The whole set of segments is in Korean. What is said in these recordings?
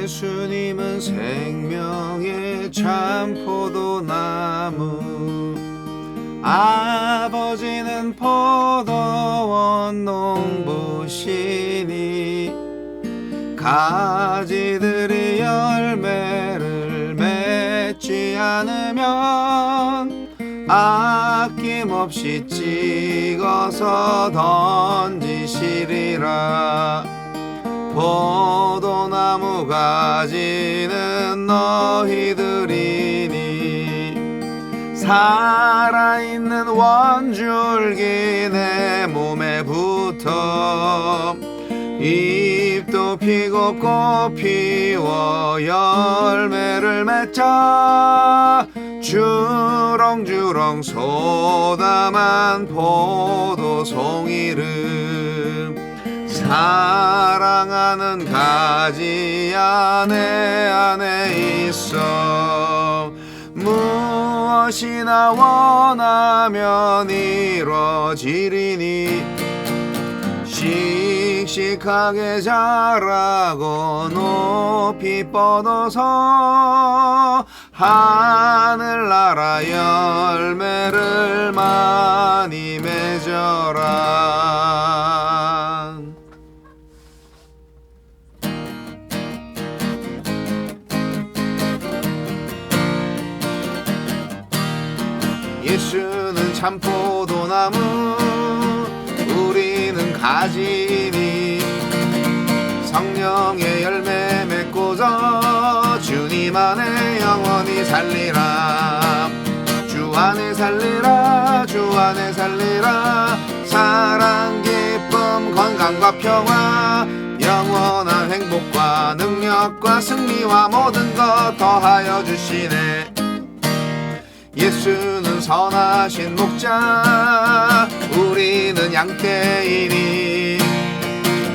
예수님은 생명의 참 포도나무, 아버지는 포도원 농부시니 가지들이 열매를 맺지 않으면 아낌없이 찍어서 던지시리라. 포도나무 가지는 너희들이니 살아있는 원줄기 내 몸에 붙어 잎도 피고 꽃 피워 열매를 맺자. 주렁주렁 쏟아만 포도송이를 사랑하는 가지 안에 있어. 무엇이나 원하면 이루어지리니 씩씩하게 자라고 높이 뻗어서 하늘나라 열매를 많이 맺어라. 예수는 참 포도나무, 우리는 가지니 성령의 열매 맺고서 주님 안에 영원히 살리라. 주 안에 살리라. 주 안에 살리라. 사랑 기쁨 건강과 평화 영원한 행복과 능력과 승리와 모든 것 더하여 주시네. 예수는 선하신 목자, 우리는 양떼이니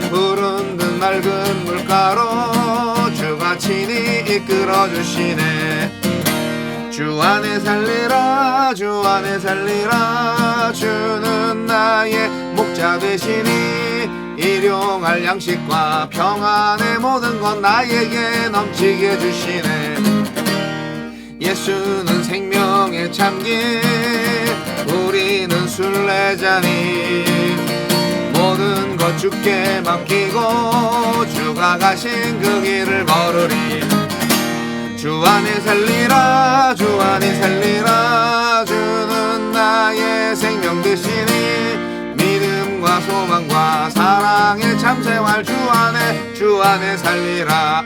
푸른 듯 맑은 물가로 주가 친히 이끌어주시네. 주 안에 살리라. 주 안에 살리라. 주는 나의 목자 되시니 일용할 양식과 평안의 모든 것 나에게 넘치게 해주시네. 예수는 생명의 참길, 우리는 순례자니 모든 것 주께 맡기고 주가 가신 그 길을 걸으리. 주 안에 살리라. 주 안에 살리라. 주는 나의 생명 되시니 믿음과 소망과 사랑의 참생활 주 안에 살리라.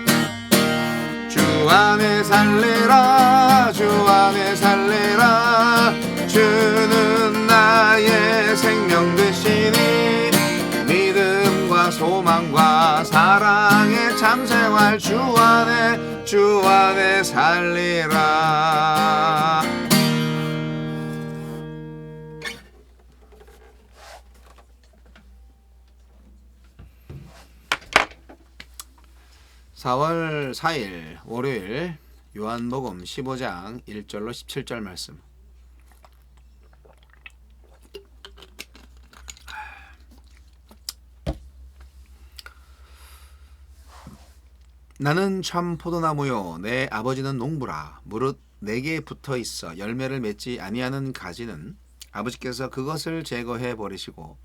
주 안에 살리라. 주 안에 살리라. 주는 나의 생명 되시니 믿음과 소망과 사랑의 참생활 주 안에 살리라. 4월 4일 월요일 요한복음 15장 1절로 17절 말씀. 나는 참 포도나무요 내 아버지는 농부라. 무릇 내게 붙어 있어 열매를 맺지 아니하는 가지는 아버지께서 그것을 제거해 버리시고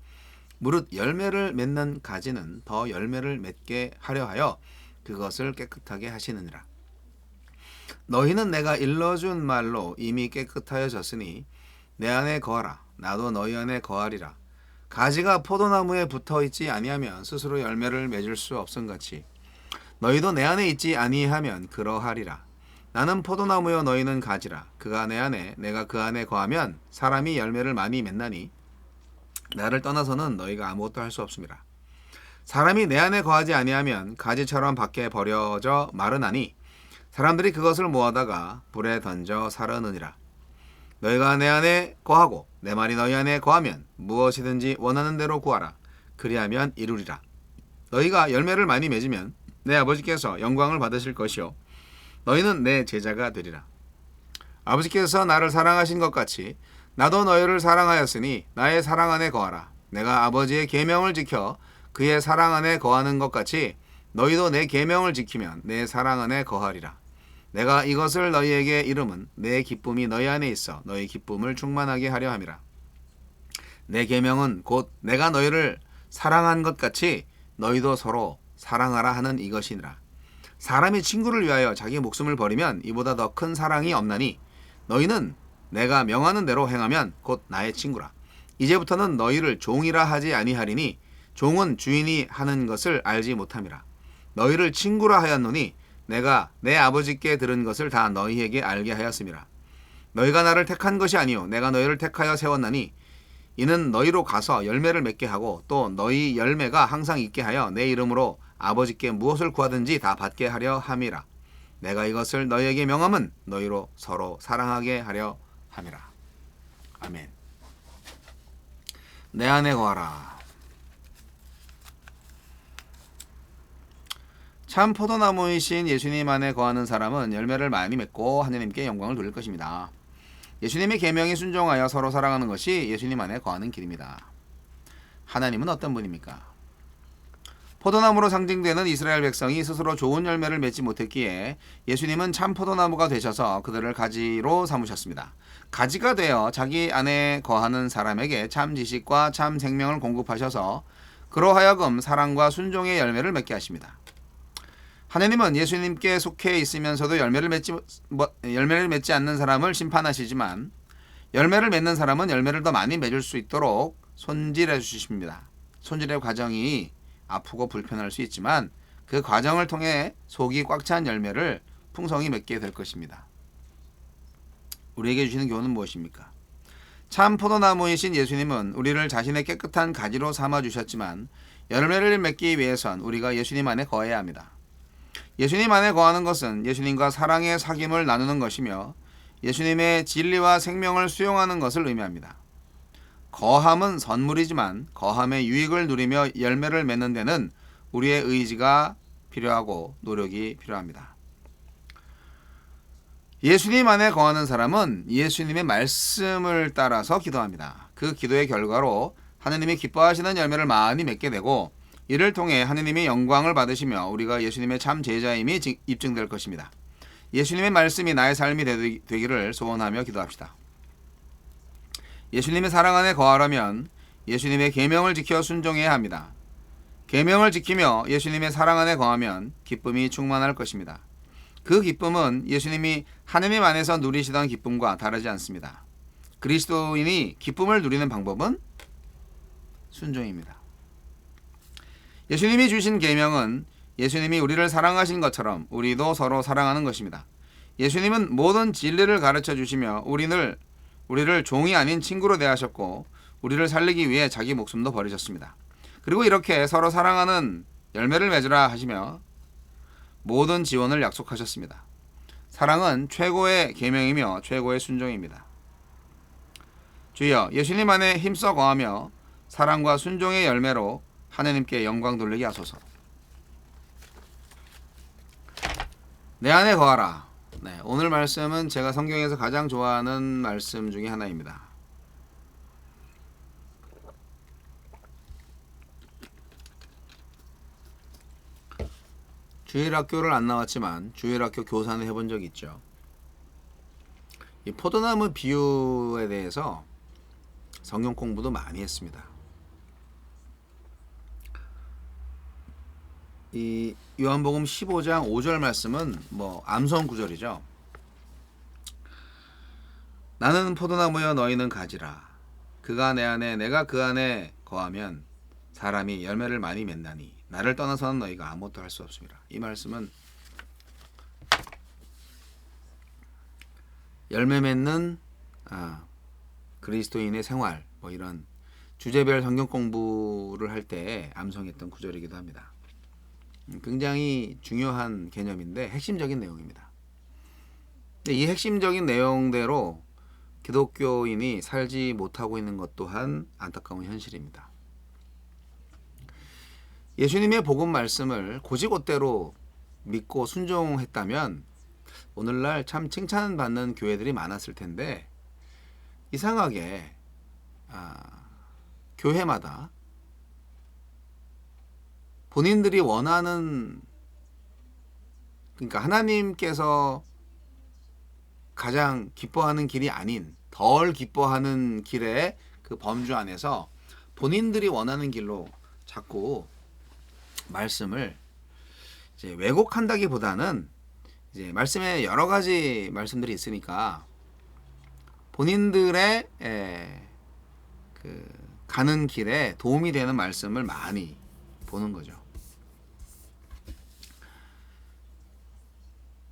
무릇 열매를 맺는 가지는 더 열매를 맺게 하려 하여 그것을 깨끗하게 하시느니라. 너희는 내가 일러준 말로 이미 깨끗하여졌으니 내 안에 거하라. 나도 너희 안에 거하리라. 가지가 포도나무에 붙어 있지 아니하면 스스로 열매를 맺을 수 없음같이 너희도 내 안에 있지 아니하면 그러하리라. 나는 포도나무요 너희는 가지라. 그가 내 안에 내가 그 안에 거하면 사람이 열매를 많이 맺나니 나를 떠나서는 너희가 아무것도 할 수 없음이라. 사람이 내 안에 거하지 아니하면 가지처럼 밖에 버려져 마르나니 사람들이 그것을 모아다가 불에 던져 사르느니라. 너희가 내 안에 거하고 내 말이 너희 안에 거하면 무엇이든지 원하는 대로 구하라. 그리하면 이루리라. 너희가 열매를 많이 맺으면 내 아버지께서 영광을 받으실 것이요 너희는 내 제자가 되리라. 아버지께서 나를 사랑하신 것 같이 나도 너희를 사랑하였으니 나의 사랑 안에 거하라. 내가 아버지의 계명을 지켜 그의 사랑 안에 거하는 것 같이 너희도 내 계명을 지키면 내 사랑 안에 거하리라. 내가 이것을 너희에게 이름은 내 기쁨이 너희 안에 있어 너희 기쁨을 충만하게 하려 함이라. 내 계명은 곧 내가 너희를 사랑한 것 같이 너희도 서로 사랑하라 하는 이것이니라. 사람이 친구를 위하여 자기 목숨을 버리면 이보다 더 큰 사랑이 없나니 너희는 내가 명하는 대로 행하면 곧 나의 친구라. 이제부터는 너희를 종이라 하지 아니하리니 종은 주인이 하는 것을 알지 못함이라. 너희를 친구라 하였노니 내가 내 아버지께 들은 것을 다 너희에게 알게 하였음이라. 너희가 나를 택한 것이 아니요 내가 너희를 택하여 세웠나니 이는 너희로 가서 열매를 맺게 하고 또 너희 열매가 항상 있게 하여 내 이름으로 아버지께 무엇을 구하든지 다 받게 하려 함이라. 내가 이것을 너희에게 명함은 너희로 서로 사랑하게 하려 함이라. 아멘. 내 안에 거하라. 참 포도나무이신 예수님 안에 거하는 사람은 열매를 많이 맺고 하느님께 영광을 돌릴 것입니다. 예수님의 계명에 순종하여 서로 사랑하는 것이 예수님 안에 거하는 길입니다. 하나님은 어떤 분입니까? 포도나무로 상징되는 이스라엘 백성이 스스로 좋은 열매를 맺지 못했기에 예수님은 참 포도나무가 되셔서 그들을 가지로 삼으셨습니다. 가지가 되어 자기 안에 거하는 사람에게 참 지식과 참 생명을 공급하셔서 그로 하여금 사랑과 순종의 열매를 맺게 하십니다. 하나님은 예수님께 속해 있으면서도 열매를 맺지 않는 사람을 심판하시지만 열매를 맺는 사람은 열매를 더 많이 맺을 수 있도록 손질해 주십니다. 손질의 과정이 아프고 불편할 수 있지만 그 과정을 통해 속이 꽉 찬 열매를 풍성히 맺게 될 것입니다. 우리에게 주시는 교훈은 무엇입니까? 참 포도나무이신 예수님은 우리를 자신의 깨끗한 가지로 삼아 주셨지만 열매를 맺기 위해선 우리가 예수님 안에 거해야 합니다. 예수님 안에 거하는 것은 예수님과 사랑의 사귐을 나누는 것이며 예수님의 진리와 생명을 수용하는 것을 의미합니다. 거함은 선물이지만 거함의 유익을 누리며 열매를 맺는 데는 우리의 의지가 필요하고 노력이 필요합니다. 예수님 안에 거하는 사람은 예수님의 말씀을 따라서 기도합니다. 그 기도의 결과로 하느님이 기뻐하시는 열매를 많이 맺게 되고 이를 통해 하느님이 영광을 받으시며 우리가 예수님의 참 제자임이 입증될 것입니다. 예수님의 말씀이 나의 삶이 되기를 소원하며 기도합시다. 예수님의 사랑 안에 거하려면 예수님의 계명을 지켜 순종해야 합니다. 계명을 지키며 예수님의 사랑 안에 거하면 기쁨이 충만할 것입니다. 그 기쁨은 예수님이 하느님 안에서 누리시던 기쁨과 다르지 않습니다. 그리스도인이 기쁨을 누리는 방법은 순종입니다. 예수님이 주신 계명은 예수님이 우리를 사랑하신 것처럼 우리도 서로 사랑하는 것입니다. 예수님은 모든 진리를 가르쳐 주시며 우리를 종이 아닌 친구로 대하셨고 우리를 살리기 위해 자기 목숨도 버리셨습니다. 그리고 이렇게 서로 사랑하는 열매를 맺으라 하시며 모든 지원을 약속하셨습니다. 사랑은 최고의 계명이며 최고의 순종입니다. 주여 예수님 안에 힘써 거하며 사랑과 순종의 열매로 하느님께 영광 돌리게 하소서. 내 안에 거하라. 네, 오늘 말씀은 제가 성경에서 가장 좋아하는 말씀 중에 하나입니다. 주일학교를 안 나왔지만 주일학교 교사는 해본 적이 있죠. 이 포도나무 비유에 대해서 성경 공부도 많이 했습니다. 이 요한복음 15장 5절 말씀은 암송 구절이죠. 나는 포도나무여 너희는 가지라. 그가 내 안에 내가 그 안에 거하면 사람이 열매를 많이 맺나니 나를 떠나서는 너희가 아무것도 할 수 없습니다. 이 말씀은 열매 맺는 그리스도인의 생활 이런 주제별 성경 공부를 할 때 암송했던 구절이기도 합니다. 굉장히 중요한 개념인데 핵심적인 내용입니다. 근데 이 핵심적인 내용대로 기독교인이 살지 못하고 있는 것 또한 안타까운 현실입니다. 예수님의 복음 말씀을 곧이곧대로 믿고 순종했다면 오늘날 참 칭찬받는 교회들이 많았을 텐데 이상하게 교회마다 본인들이 원하는 그러니까 하나님께서 가장 기뻐하는 길이 아닌 덜 기뻐하는 길의 그 범주 안에서 본인들이 원하는 길로 자꾸 말씀을 이제 왜곡한다기보다는 이제 말씀에 여러 가지 말씀들이 있으니까 본인들의 그 가는 길에 도움이 되는 말씀을 많이 보는 거죠.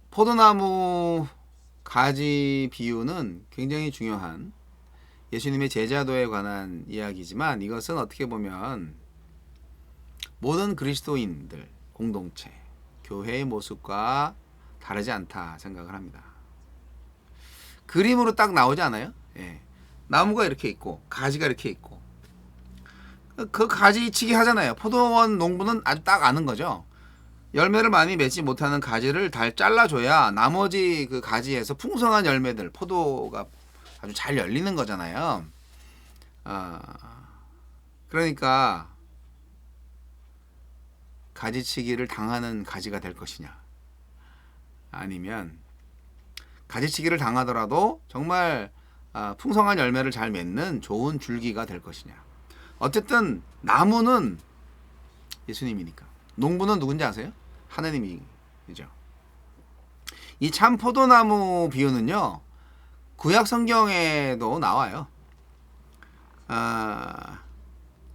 포도나무 가지 비유는 굉장히 중요한 예수님의 제자도에 관한 이야기지만 이것은 어떻게 보면 모든 그리스도인들 공동체, 교회의 모습과 다르지 않다 생각을 합니다. 그림으로 딱 나오지 않아요? 예. 나무가 이렇게 있고 가지가 이렇게 있고 그 가지치기 하잖아요. 포도원 농부는 아주 딱 아는 거죠. 열매를 많이 맺지 못하는 가지를 잘 잘라줘야 나머지 그 가지에서 풍성한 열매들, 포도가 아주 잘 열리는 거잖아요. 그러니까 가지치기를 당하는 가지가 될 것이냐, 아니면 가지치기를 당하더라도 정말 풍성한 열매를 잘 맺는 좋은 줄기가 될 것이냐. 어쨌든 나무는 예수님이니까. 농부는 누군지 아세요? 하나님이죠. 이 참 포도나무 비유는요, 구약 성경에도 나와요.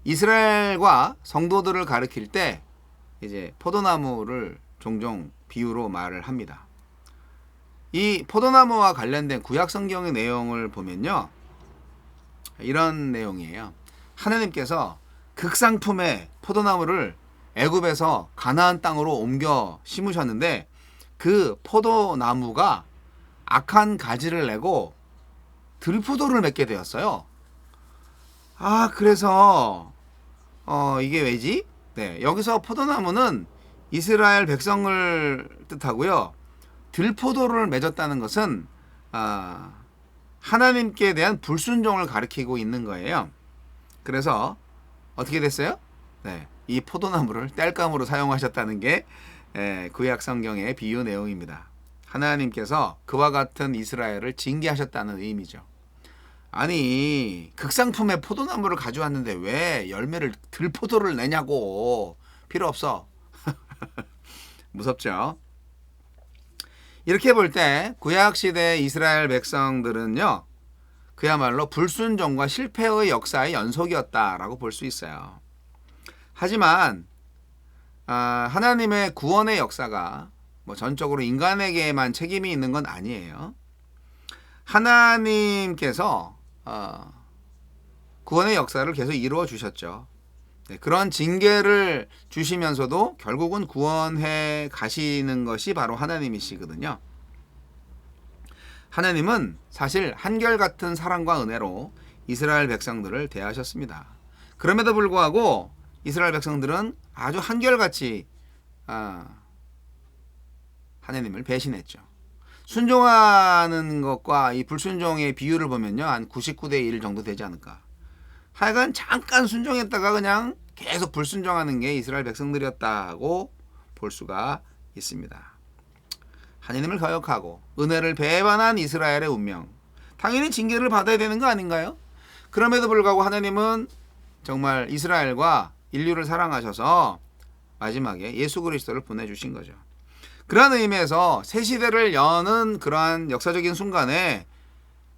이스라엘과 성도들을 가리킬 때 이제 포도나무를 종종 비유로 말을 합니다. 이 포도나무와 관련된 구약 성경의 내용을 보면요, 이런 내용이에요. 하나님께서 극상품의 포도나무를 애굽에서 가나안 땅으로 옮겨 심으셨는데 그 포도나무가 악한 가지를 내고 들포도를 맺게 되었어요. 그래서 이게 왜지? 네, 여기서 포도나무는 이스라엘 백성을 뜻하고요. 들포도를 맺었다는 것은 하나님께 대한 불순종을 가리키고 있는 거예요. 그래서 어떻게 됐어요? 네, 이 포도나무를 땔감으로 사용하셨다는 게 구약 성경의 비유 내용입니다. 하나님께서 그와 같은 이스라엘을 징계하셨다는 의미죠. 아니, 극상품의 포도나무를 가져왔는데 왜 열매를 들포도를 내냐고. 필요 없어. 무섭죠? 이렇게 볼 때 구약시대 이스라엘 백성들은요, 그야말로 불순종과 실패의 역사의 연속이었다라고 볼 수 있어요. 하지만 하나님의 구원의 역사가 뭐 전적으로 인간에게만 책임이 있는 건 아니에요. 하나님께서 구원의 역사를 계속 이루어 주셨죠. 네, 그런 징계를 주시면서도 결국은 구원해 가시는 것이 바로 하나님이시거든요. 하나님은 사실 한결같은 사랑과 은혜로 이스라엘 백성들을 대하셨습니다. 그럼에도 불구하고 이스라엘 백성들은 아주 한결같이 하나님을 배신했죠. 순종하는 것과 이 불순종의 비율을 보면요, 한 99대 1 정도 되지 않을까. 하여간 잠깐 순종했다가 그냥 계속 불순종하는 게 이스라엘 백성들이었다고 볼 수가 있습니다. 하나님을 거역하고 은혜를 배반한 이스라엘의 운명, 당연히 징계를 받아야 되는 거 아닌가요? 그럼에도 불구하고 하나님은 정말 이스라엘과 인류를 사랑하셔서 마지막에 예수 그리스도를 보내주신 거죠. 그런 의미에서 새 시대를 여는 그러한 역사적인 순간에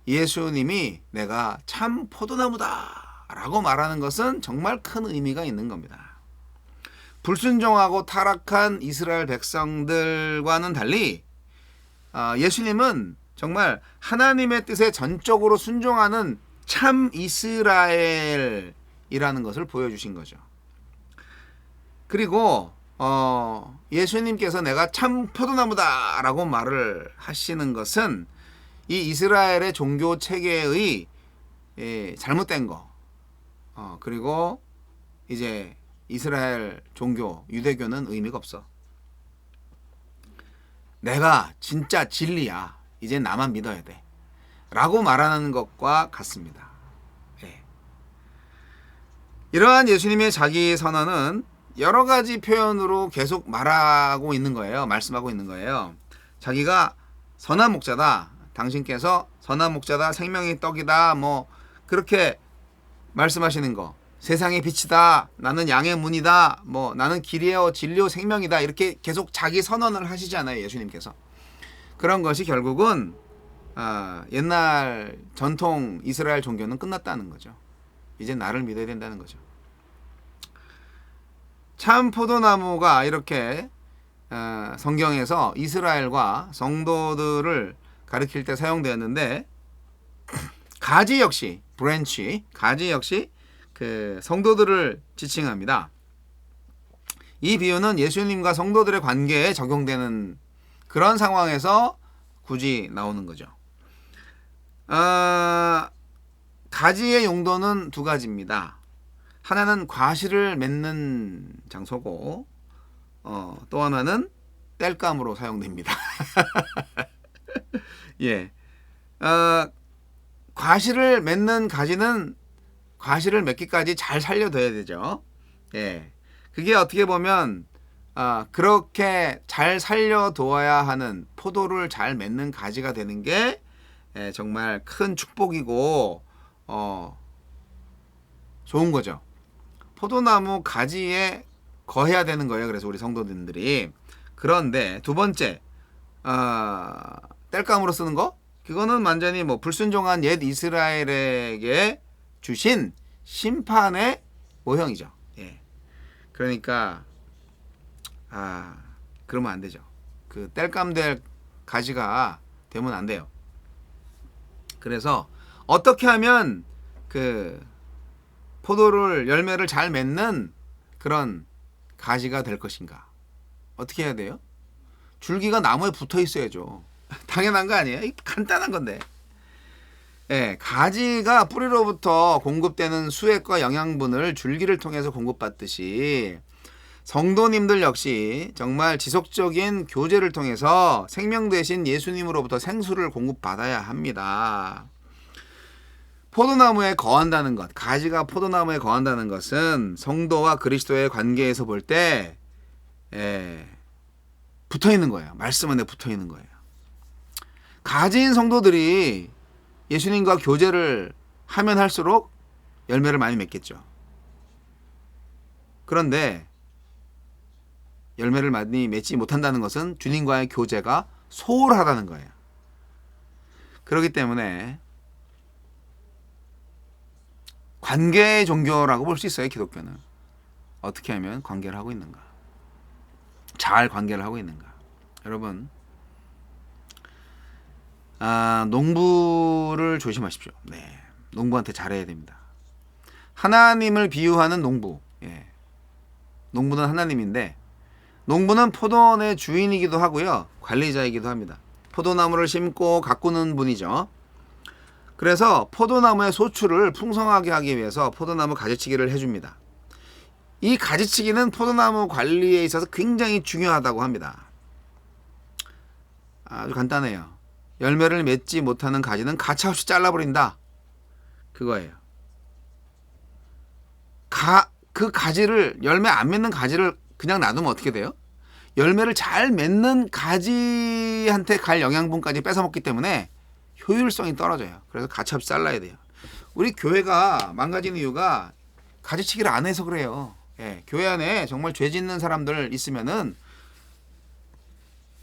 예수님이 내가 참 포도나무다 라고 말하는 것은 정말 큰 의미가 있는 겁니다. 불순종하고 타락한 이스라엘 백성들과는 달리 예수님은 정말 하나님의 뜻에 전적으로 순종하는 참 이스라엘이라는 것을 보여주신 거죠. 그리고 예수님께서 내가 참 포도나무다 라고 말을 하시는 것은 이 이스라엘의 종교 체계의 잘못된 거, 그리고 이제 이스라엘 종교 유대교는 의미가 없어. 내가 진짜 진리야, 이제 나만 믿어야 돼 라고 말하는 것과 같습니다. 이러한 예수님의 자기 선언은 여러 가지 표현으로 계속 말하고 있는 거예요. 말씀하고 있는 거예요. 자기가 선한 목자다. 당신께서 선한 목자다. 생명의 떡이다. 뭐 그렇게 말씀하시는 거. 세상의 빛이다. 나는 양의 문이다. 뭐 나는 길이요 진리요 생명이다. 이렇게 계속 자기 선언을 하시잖아요. 예수님께서. 그런 것이 결국은 옛날 전통 이스라엘 종교는 끝났다는 거죠. 이제 나를 믿어야 된다는 거죠. 참 포도나무가 이렇게 성경에서 이스라엘과 성도들을 가리킬 때 사용되었는데, 가지 역시 브랜치, 가지 역시 그 성도들을 지칭합니다. 이 비유는 예수님과 성도들의 관계에 적용되는 그런 상황에서 굳이 나오는 거죠. 가지의 용도는 두 가지입니다. 하나는 과실을 맺는 장소고, 또 하나는 땔감으로 사용됩니다. 예, 과실을 맺는 가지는 과실을 맺기까지 잘 살려둬야 되죠. 예, 그게 어떻게 보면 그렇게 잘 살려두어야 하는 포도를 잘 맺는 가지가 되는 게 정말 큰 축복이고 좋은 거죠. 포도나무 가지에 거해야 되는 거예요. 그래서 우리 성도님들이. 그런데 두 번째 땔감으로 쓰는 거, 그거는 완전히 뭐 불순종한 옛 이스라엘에게 주신 심판의 모형이죠. 예. 그러니까 그러면 안 되죠. 그 땔감될 가지가 되면 안 돼요. 그래서 어떻게 하면 그 포도를 열매를 잘 맺는 그런 가지가 될 것인가? 어떻게 해야 돼요? 줄기가 나무에 붙어 있어야죠. 당연한 거 아니에요? 간단한 건데. 예, 가지가 뿌리로부터 공급되는 수액과 영양분을 줄기를 통해서 공급받듯이 성도님들 역시 정말 지속적인 교제를 통해서 생명 되신 예수님으로부터 생수를 공급받아야 합니다. 포도나무에 거한다는 것, 가지가 포도나무에 거한다는 것은 성도와 그리스도의 관계에서 볼 때 붙어 있는 거예요. 말씀 안에 붙어 있는 거예요. 가지인 성도들이 예수님과 교제를 하면 할수록 열매를 많이 맺겠죠. 그런데 열매를 많이 맺지 못한다는 것은 주님과의 교제가 소홀하다는 거예요. 그렇기 때문에 관계의 종교라고 볼 수 있어요. 기독교는. 어떻게 하면 관계를 하고 있는가, 잘 관계를 하고 있는가. 여러분, 농부를 조심하십시오. 네, 농부한테 잘해야 됩니다. 하나님을 비유하는 농부. 예. 농부는 하나님인데, 농부는 포도원의 주인이기도 하고요, 관리자이기도 합니다. 포도나무를 심고 가꾸는 분이죠. 그래서 포도나무의 소출을 풍성하게 하기 위해서 포도나무 가지치기를 해줍니다. 이 가지치기는 포도나무 관리에 있어서 굉장히 중요하다고 합니다. 아주 간단해요. 열매를 맺지 못하는 가지는 가차없이 잘라버린다. 그거예요. 그 가지를, 열매 안 맺는 가지를 그냥 놔두면 어떻게 돼요? 열매를 잘 맺는 가지한테 갈 영양분까지 뺏어먹기 때문에 효율성이 떨어져요. 그래서 가차없이 잘라야 돼요. 우리 교회가 망가지는 이유가 가지치기를 안 해서 그래요. 예, 교회 안에 정말 죄 짓는 사람들 있으면은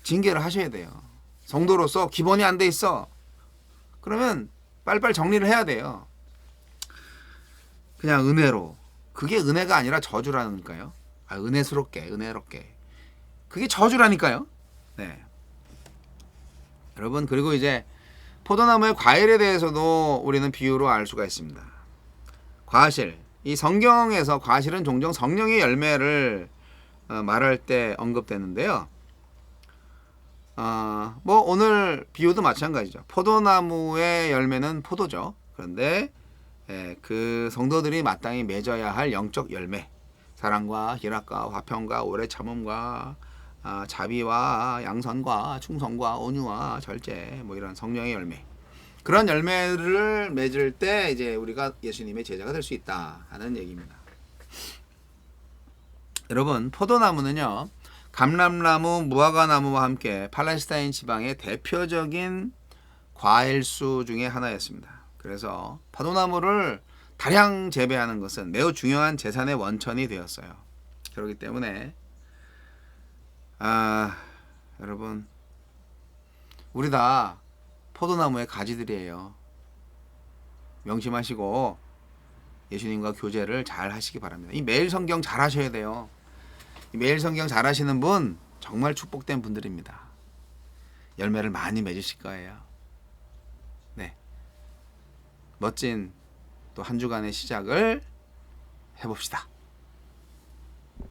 징계를 하셔야 돼요. 성도로서 기본이 안 돼 있어. 그러면 빨리빨리 정리를 해야 돼요. 그냥 은혜로. 그게 은혜가 아니라 저주라니까요. 은혜스럽게, 은혜롭게. 그게 저주라니까요. 네. 여러분, 그리고 이제 포도나무의 과일에 대해서도 우리는 비유로 알 수가 있습니다. 과실. 이 성경에서 과실은 종종 성령의 열매를 말할 때 언급되는데요. 뭐 오늘 비유도 마찬가지죠. 포도나무의 열매는 포도죠. 그런데 그 성도들이 마땅히 맺어야 할 영적 열매, 사랑과 희락과 화평과 오래 참음과 자비와 양선과 충성과 온유와 절제, 뭐 이런 성령의 열매, 그런 열매를 맺을 때 이제 우리가 예수님의 제자가 될 수 있다 하는 얘기입니다. 여러분, 포도나무는요, 감람나무, 무화과나무와 함께 팔레스타인 지방의 대표적인 과일수 중에 하나였습니다. 그래서 포도나무를 다량 재배하는 것은 매우 중요한 재산의 원천이 되었어요. 그렇기 때문에 여러분, 우리 다 포도나무의 가지들이에요. 명심하시고 예수님과 교제를 잘 하시기 바랍니다. 이 매일 성경 잘 하셔야 돼요. 이 매일 성경 잘 하시는 분 정말 축복된 분들입니다. 열매를 많이 맺으실 거예요. 네, 멋진 또 한 주간의 시작을 해봅시다.